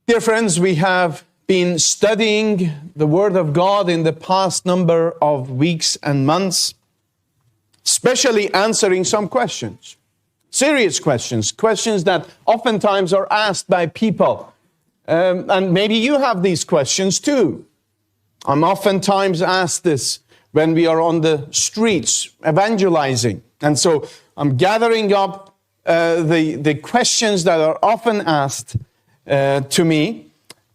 Dear friends, we have been studying the Word of God in the past number of weeks and months, especially answering some questions, serious questions, questions that oftentimes are asked by people. And maybe you have these questions too. I'm oftentimes asked this when we are on the streets evangelizing. And so I'm gathering up the questions that are often asked to me,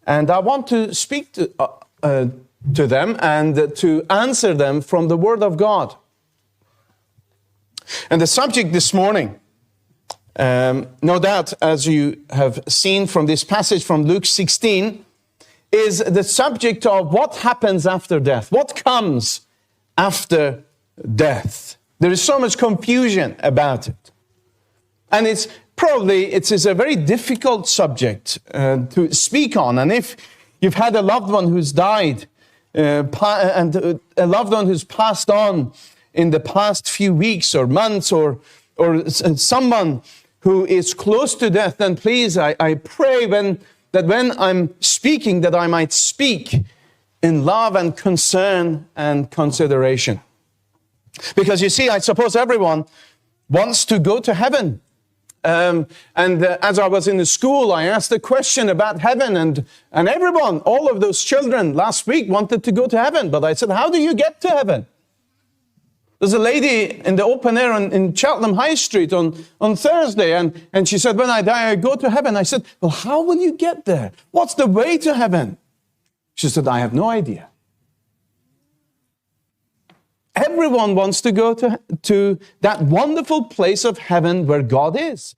and I want to speak to them and to answer them from the Word of God. And the subject this morning, no doubt, as you have seen from this passage from Luke 16, is the subject of what happens after death. What comes after death? There is so much confusion about it. And it is a very difficult subject to speak on. And if you've had a loved one who's died and a loved one who's passed on in the past few weeks or months, or someone who is close to death, then please, I pray that when I'm speaking, that I might speak in love and concern and consideration. Because you see, I suppose everyone wants to go to heaven. As I was in the school, I asked a question about heaven, and everyone, all of those children last week wanted to go to heaven. But I said, how do you get to heaven? There's a lady in the open air in Cheltenham High Street on Thursday, and she said, when I die, I go to heaven. I said, well, how will you get there? What's the way to heaven? She said, I have no idea. Everyone wants to go to that wonderful place of heaven where God is.